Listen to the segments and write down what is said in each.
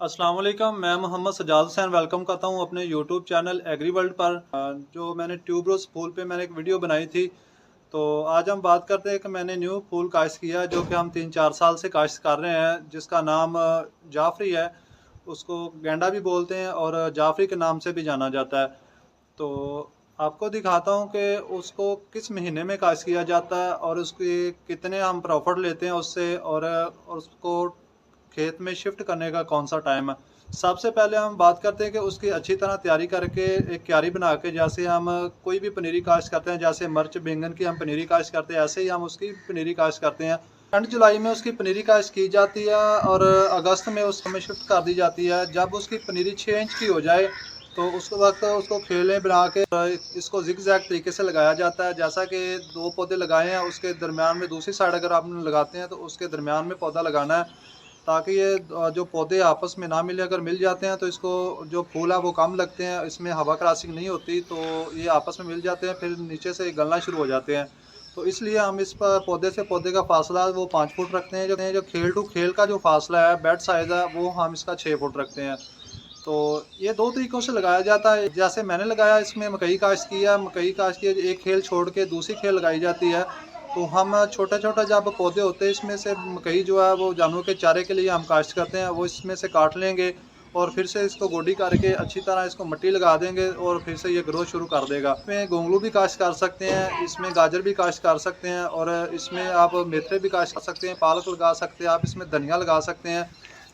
अस्सलाम वालेकुम। मैं मोहम्मद सजाद हुसैन वेलकम करता हूँ अपने यूट्यूब चैनल एग्री वर्ल्ड पर। जो मैंने ट्यूबरोज फूल पे मैंने एक वीडियो बनाई थी। तो आज हम बात करते हैं कि मैंने न्यू फूल काश्त किया जो कि हम 3-4 साल से काश्त कर रहे हैं, जिसका नाम जाफरी है। उसको गेंडा भी बोलते हैं और जाफरी के नाम से भी जाना जाता है। तो आपको दिखाता हूँ कि उसको किस महीने में काश्त किया जाता है और उसकी कितने हम प्रॉफिट लेते हैं उससे, और उसको खेत में शिफ्ट करने का कौन सा टाइम है। सबसे पहले हम बात करते हैं कि उसकी अच्छी तरह तैयारी करके एक क्यारी बना के, जैसे हम कोई भी पनीरी काश्त करते हैं, जैसे मिर्च बैंगन की हम पनीरी काश्त करते हैं, ऐसे ही हम उसकी पनीरी काश्त करते हैं। एंड जुलाई में उसकी पनीरी काश्त की जाती है और अगस्त में उसमें शिफ्ट कर दी जाती है। जब उसकी पनीरी 6 इंच की हो जाए तो उस वक्त उसको खेलें बना के इसको जिग जैग तरीके से लगाया जाता है। जैसा कि 2 पौधे लगाए हैं, उसके दरमियान में दूसरी साइड अगर आप लगाते हैं तो उसके दरमियान में पौधा लगाना है, ताकि ये जो पौधे आपस में ना मिले। अगर मिल जाते हैं तो इसको जो फूल है वो कम लगते हैं, इसमें हवा क्रॉसिंग नहीं होती, तो ये आपस में मिल जाते हैं, फिर नीचे से गलना शुरू हो जाते हैं। तो इसलिए हम इस पर पौधे से पौधे का फासला वो 5 फुट रखते हैं। जो खेल टू खेल का जो फासला है, बेड साइज़ है, वो हम इसका 6 फुट रखते हैं। तो ये 2 तरीक़ों से लगाया जाता है। जैसे मैंने लगाया, इसमें मकई काश्त किया, मकई काश्त की एक खेल छोड़ के दूसरी खेल लगाई जाती है। तो हम छोटे-छोटे जब पौधे होते हैं, इसमें से मकई जो है वो जानवरों के चारे के लिए हम काश्त करते हैं, वो इसमें से काट लेंगे और फिर से इसको गोडी करके अच्छी तरह इसको मिट्टी लगा देंगे और फिर से ये ग्रोथ शुरू कर देगा। इसमें गोंगलू भी काश्त कर सकते हैं, इसमें गाजर भी काश्त कर सकते हैं और इसमें आप मेथरे भी काश्त कर सकते हैं, पालक लगा सकते हैं, आप इसमें धनिया लगा सकते हैं।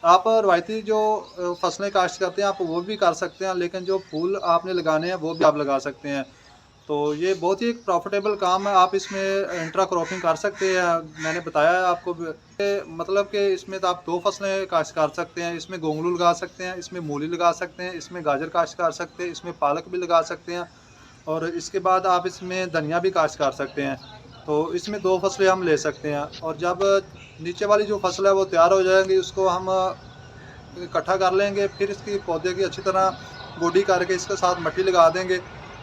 आप रवायती जो फसलें काश्त करते हैं आप वो भी कर सकते हैं, लेकिन जो फूल आपने लगाने हैं वो भी आप लगा सकते हैं। तो ये बहुत ही एक प्रॉफिटेबल काम है, आप इसमें इंट्रा क्रॉपिंग कर सकते हैं। मैंने बताया है आपको मतलब कि इसमें तो आप 2 फसलें काश्त कर सकते हैं। इसमें गोंगलू लगा सकते हैं, इसमें मूली लगा सकते हैं, इसमें गाजर काश्त कर सकते हैं, इसमें पालक भी लगा सकते हैं और इसके बाद आप इसमें धनिया भी काश्त कर सकते हैं। तो इसमें 2 फसलें हम ले सकते हैं और जब नीचे वाली जो फसल है वो तैयार हो जाएगी, उसको हम इकट्ठा कर लेंगे, फिर इसकी पौधे की अच्छी तरह गोडी करके इसके साथ मिट्टी लगा देंगे,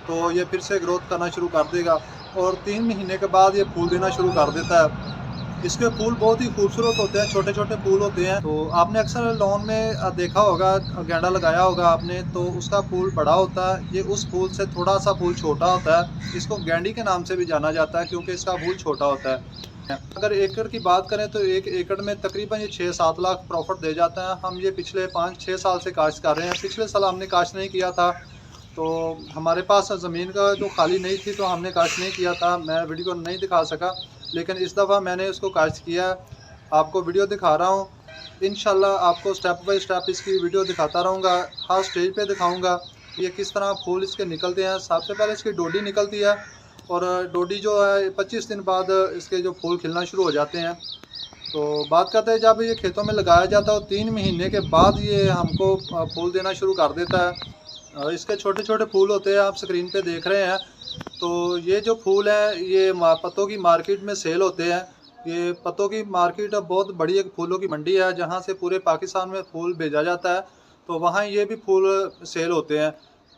तो ये फिर से ग्रोथ करना शुरू कर देगा और 3 महीने के बाद ये फूल देना शुरू कर देता है। इसके फूल बहुत ही खूबसूरत होते हैं, छोटे-छोटे फूल होते हैं। तो आपने अक्सर लॉन में देखा होगा, गेंडा लगाया होगा आपने, तो उसका फूल बड़ा होता है, ये उस फूल से थोड़ा-सा फूल छोटा होता है। इसको गेंडी के नाम से भी जाना जाता है क्योंकि इसका फूल छोटा होता है। अगर एकड़ की बात करें तो 1 एकड़ में तकरीबन ये 6-7 लाख प्रॉफ़िट दे जाता है। हम ये पिछले 5-6 साल से काश्त कर रहे हैं। पिछले साल हमने काश्त नहीं किया था, तो हमारे पास ज़मीन का जो खाली नहीं थी तो हमने काश्त नहीं किया था। मैं वीडियो नहीं दिखा सका, लेकिन इस दफ़ा मैंने इसको काश्त किया है। आपको वीडियो दिखा रहा हूँ। इंशाल्लाह आपको स्टेप बाय स्टेप इसकी वीडियो दिखाता रहूँगा। हर स्टेज पे दिखाऊँगा ये किस तरह फूल इसके निकलते हैं। सबसे पहले इसकी डोडी निकलती है और डोडी जो है 25 दिन बाद इसके जो फूल खिलना शुरू हो जाते हैं। तो बात करते हैं जब ये खेतों में लगाया जाता है और 3 महीने के बाद ये हमको फूल देना शुरू कर देता है। इसके छोटे-छोटे फूल होते हैं, आप स्क्रीन पे देख रहे हैं। तो ये जो फूल है ये पत्तों की मार्केट में सेल होते हैं। ये पत्तों की मार्केट बहुत बड़ी एक फूलों की मंडी है, जहाँ से पूरे पाकिस्तान में फूल भेजा जाता है, तो वहाँ ये भी फूल सेल होते हैं।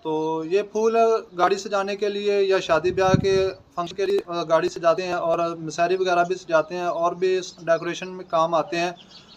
तो ये फूल गाड़ी सजाने के लिए या शादी ब्याह के फंक्शन के लिए गाड़ी सजाते हैं और मिसारी वगैरह भी सजाते हैं और भी डेकोरेशन में काम आते हैं।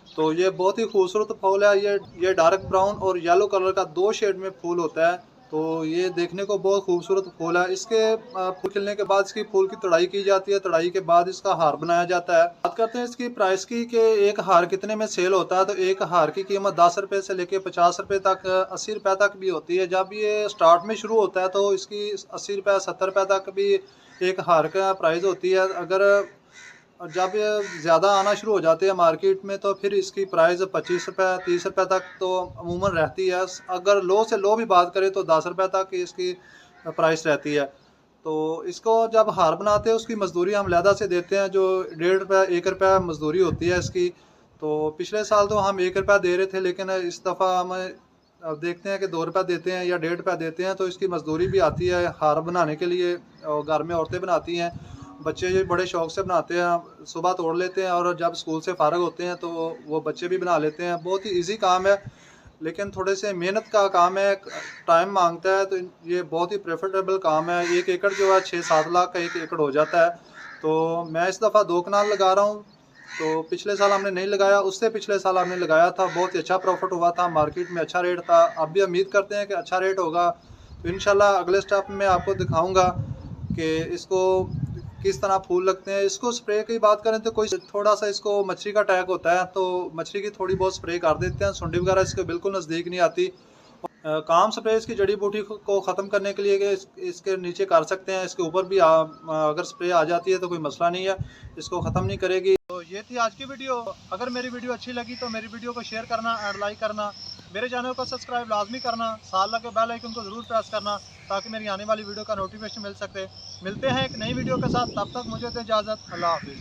तो ये बहुत ही खूबसूरत फूल है। ये डार्क ब्राउन और येलो कलर का 2 शेड में फूल होता है। तो ये देखने को बहुत खूबसूरत फूल है। इसके फूल खिलने के बाद इसकी फूल की तुड़ाई की जाती है, तुड़ाई के बाद इसका हार बनाया जाता है। बात करते हैं इसकी प्राइस की कि एक हार कितने में सेल होता है। तो एक हार की कीमत 10 रुपये से लेके 50 रुपये तक, 80 रुपये तक भी होती है। जब ये स्टार्ट में शुरू होता है तो इसकी 80 रुपये 70 रुपये तक भी एक हार का प्राइस होती है। अगर जब ये ज़्यादा आना शुरू हो जाते हैं मार्केट में तो फिर इसकी प्राइस 25 रुपये 30 रुपये तक तो अमूमन रहती है। अगर लो से लो भी बात करें तो 10 रुपये तक इसकी प्राइस रहती है। तो इसको जब हार बनाते हैं उसकी मज़दूरी हम अलहदा से देते हैं, जो 1.5 रुपये 1 रुपया मज़दूरी होती है इसकी। तो पिछले साल तो हम 1 रुपया दे रहे थे, लेकिन इस दफ़ा हम अब देखते हैं कि 2 रुपया देते हैं या 1.5 रुपया देते हैं। तो इसकी मज़दूरी भी आती है हार बनाने के लिए, और घर में औरतें बनाती हैं, बच्चे ये बड़े शौक से बनाते हैं। सुबह तोड़ लेते हैं और जब स्कूल से फ़ारग होते हैं तो वो बच्चे भी बना लेते हैं। बहुत ही ईज़ी काम है, लेकिन थोड़े से मेहनत का काम है, टाइम मांगता है। तो ये बहुत ही प्रेफरेबल काम है। 1 एकड़ जो है 6-7 लाख का 1 एकड़ हो जाता है। तो मैं इस दफ़ा 2 कनाल लगा रहा हूँ। तो पिछले साल हमने नहीं लगाया, उससे पिछले साल हमने लगाया था, बहुत ही अच्छा प्रॉफिट हुआ था, मार्केट में अच्छा रेट था। अब भी उम्मीद करते हैं कि अच्छा रेट होगा। तो इंशाल्लाह अगले स्टेप में आपको दिखाऊंगा कि इसको किस तरह फूल लगते हैं। इसको स्प्रे की बात करें तो कोई थोड़ा सा इसको मच्छरी का अटैक होता है, तो मच्छरी की थोड़ी बहुत स्प्रे कर देते हैं, सुंडी वगैरह इसके बिल्कुल नज़दीक नहीं आती। काम स्प्रे इसकी जड़ी बूटी को ख़त्म करने के लिए कि इसके नीचे कर सकते हैं, इसके ऊपर भी अगर स्प्रे आ जाती है तो कोई मसला नहीं है, इसको ख़त्म नहीं करेगी। तो ये थी आज की वीडियो। अगर मेरी वीडियो अच्छी लगी तो मेरी वीडियो को शेयर करना एंड लाइक करना, मेरे चैनल को सब्सक्राइब लाजमी करना, साथ लगे बेल आइकन को ज़रूर प्रेस करना ताकि मेरी आने वाली वीडियो का नोटिफिकेशन मिल सके। मिलते हैं एक नई वीडियो के साथ, तब तक मुझे दे इजाज़त। अल्लाह हाफिज़।